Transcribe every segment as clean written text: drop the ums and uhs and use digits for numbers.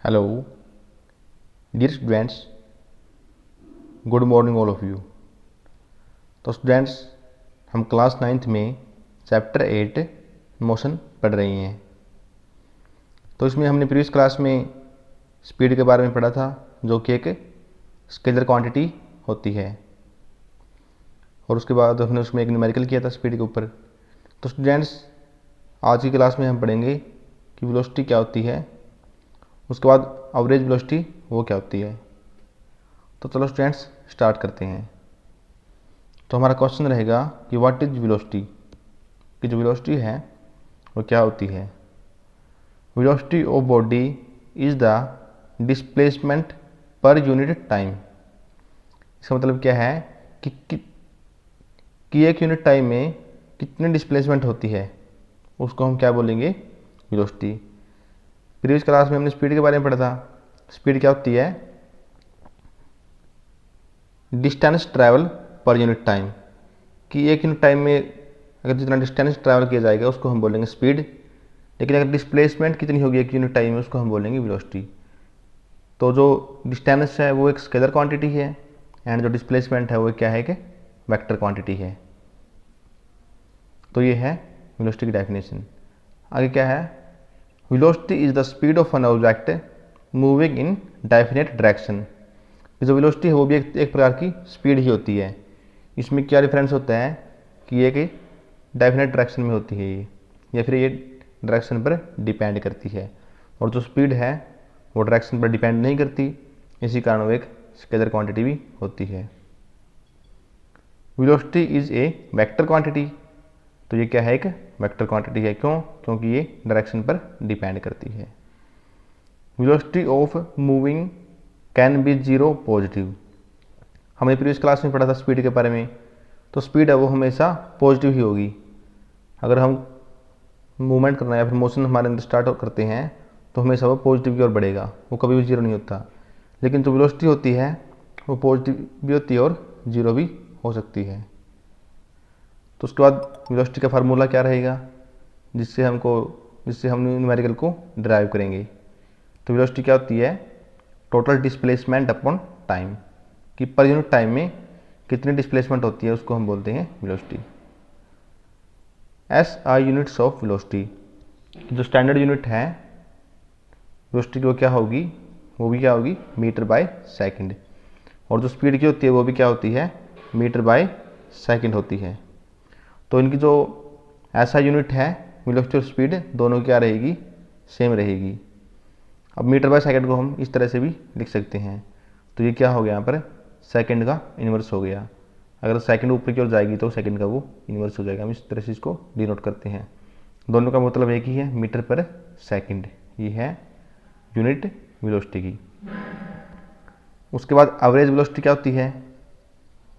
Hello dear students, good morning all of you. तो students, हम class 9th में chapter 8 motion पढ़ रहे हैं। तो इसमें हमने प्रीवियस क्लास में स्पीड के बारे में पढ़ा था, जो कि एक स्केलर क्वांटिटी होती है, और उसके बाद हमने उसमें एक न्यूमेरिकल किया था स्पीड के ऊपर। तो स्टूडेंट्स, आज की क्लास में हम पढ़ेंगे कि वेलोसिटी क्या होती है, उसके बाद एवरेज वेलोसिटी वो क्या होती है। तो चलो स्टूडेंट्स स्टार्ट करते हैं। तो हमारा क्वेश्चन रहेगा कि व्हाट इज वेलोसिटी, कि जो वेलोसिटी है वो क्या होती है। Velocity of body is the displacement per unit time. इसका मतलब क्या है कि एक यूनिट टाइम में कितनी डिस्प्लेसमेंट होती है, उसको हम क्या बोलेंगे, वेलोसिटी। प्रीवियस क्लास में हमने स्पीड के बारे में पढ़ा था। स्पीड क्या होती है, distance travel per unit time, कि एक यूनिट टाइम में अगर जितना डिस्टेंस ट्रैवल किया जाएगा उसको हम बोलेंगे स्पीड। लेकिन अगर डिस्प्लेसमेंट कितनी होगी एक यूनिट टाइम में, उसको हम बोलेंगे वेलोसिटी। तो जो डिस्टेंस है वो एक स्केलर क्वांटिटी है, एंड जो डिस्प्लेसमेंट है वो क्या है कि वेक्टर क्वांटिटी है। तो ये है वेलोसिटी की डेफिनेशन। आगे क्या है, velocity is the speed of an object moving in definite direction. जो वेलोसिटी है वो भी एक प्रकार की स्पीड ही होती है। इसमें क्या डिफरेंस होता है कि ये कि डेफिनेट डायरेक्शन में होती है ये, या फिर ये डायरेक्शन पर डिपेंड करती है, और जो स्पीड है वो डायरेक्शन पर डिपेंड नहीं करती। इसी कारण वो एक स्केलर क्वांटिटी भी होती है। Velocity is a vector quantity. तो ये क्या है, एक वेक्टर क्वांटिटी है। क्यों? क्योंकि ये डायरेक्शन पर डिपेंड करती है। Velocity of moving can be zero positive. हमने प्रीवियस क्लास में पढ़ा था स्पीड के बारे में। तो स्पीड है वो हमेशा पॉजिटिव ही होगी। अगर हम मूवमेंट करना या फिर मोशन हमारे अंदर स्टार्ट करते हैं तो हमेशा वो पॉजिटिव की ओर बढ़ेगा, वो कभी भी जीरो नहीं होता। लेकिन जो वेलोसिटी होती है वो पॉजिटिव भी होती है और जीरो भी हो सकती है। तो उसके बाद वेलोसिटी का फार्मूला क्या रहेगा, जिससे हम न्यूमेरिकल को ड्राइव करेंगे। तो वेलोसिटी क्या होती है, टोटल डिस्प्लेसमेंट अपॉन टाइम, कि पर यूनिट टाइम में कितनी डिस्प्लेसमेंट होती है उसको हम बोलते हैं velocity. SI units of velocity, जो स्टैंडर्ड यूनिट है वेलोसिटी की वो क्या होगी, वो भी क्या होगी, मीटर बाय सेकंड। और जो स्पीड की होती है वो भी क्या होती है, मीटर बाय सेकंड होती है। तो इनकी जो SI यूनिट है वेलोसिटी और स्पीड दोनों क्या रहेगी, सेम रहेगी। अब मीटर बाय सेकंड को हम इस तरह से भी लिख सकते हैं। तो ये क्या हो गया, यहाँ पर सेकंड का इन्वर्स हो गया। अगर सेकंड ऊपर की ओर जाएगी तो सेकंड का वो इन्वर्स हो जाएगा। हम इस तरह से इसको डिनोट करते हैं। दोनों का मतलब एक ही है, मीटर पर सेकंड। ये है यूनिट वेलोसिटी की। उसके बाद एवरेज वेलोसिटी क्या होती है।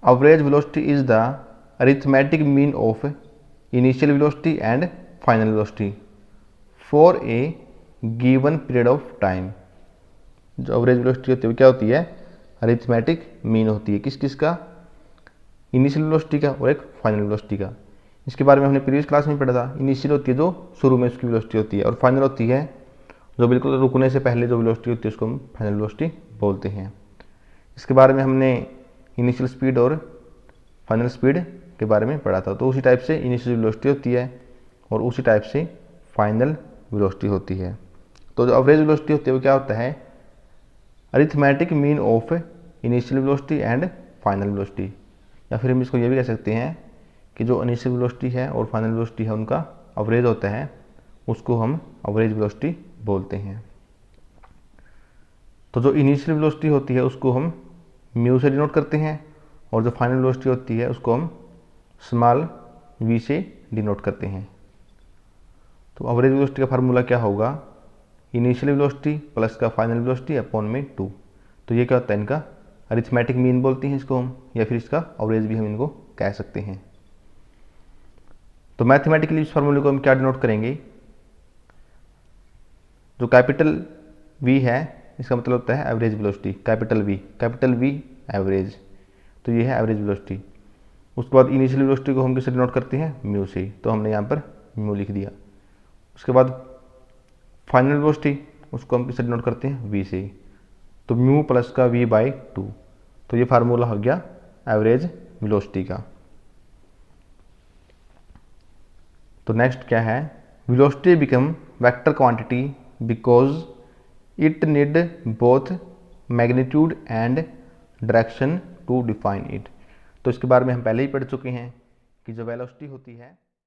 Average velocity is the arithmetic mean of initial velocity and final velocity for a given period of time. जो एवरेज वेलोसिटी होती है वो क्या होती है, अरिथमेटिक मीन होती है। किस किस का, इनिशियल वेलोसिटी का और एक फाइनल वेलोसिटी का। इसके बारे में हमने प्रीवियस क्लास में पढ़ा था। इनिशियल होती है जो शुरू में उसकी वेलोसिटी होती है, और फाइनल होती है जो बिल्कुल रुकने से पहले जो वेलोसिटी होती है उसको हम फाइनल वेलोसिटी बोलते हैं। इसके बारे में हमने इनिशियल स्पीड और फाइनल स्पीड के बारे में पढ़ा था। तो उसी टाइप से इनिशियल वेलोसिटी होती है और उसी टाइप से फाइनल वेलोसिटी होती है। तो जो एवरेज वेलोसिटी होती है वो क्या होता है, arithmetic mean of initial velocity and final velocity. या फिर हम इसको ये भी कह सकते हैं कि जो इनिशियल वेलोसिटी है और फाइनल वेलोसिटी है उनका एवरेज होता है, उसको हम एवरेज वेलोसिटी बोलते हैं। तो जो इनिशियल वेलोसिटी होती है उसको हम म्यू से डिनोट करते हैं, और जो फाइनल वेलोसिटी होती है उसको हम स्मॉल v से डिनोट करते हैं। तो एवरेज वेलोसिटी का फार्मूला क्या होगा, इनिशियल वेलोसिटी प्लस का फाइनल वेलोसिटी अपॉन में 2। तो ये क्या होता है, इनका अरिथमेटिक मीन बोलते हैं इसको हम, या फिर इसका एवरेज भी हम इनको कह सकते हैं। तो मैथमेटिकली इस फार्मूले को हम क्या डिनोट करेंगे, जो कैपिटल V है इसका मतलब होता है average velocity, capital V average. तो ये है एवरेज वेलोसिटी। उसके बाद इनिशियल वेलोसिटी को हम किससे डिनोट करते हैं, म्यू से। तो हमने यहाँ पर म्यू लिख दिया। उसके बाद फाइनल वेलोसिटी, उसको हम किससे डिनोट करते हैं, v से। तो म्यू प्लस का v बाई 2, तो ये फार्मूला हो गया एवरेज वेलोसिटी का। तो नेक्स्ट क्या है, velocity become vector quantity because it need both magnitude and direction to define it. तो इसके बारे में हम पहले ही पढ़ चुके हैं कि जो वेलोसिटी होती है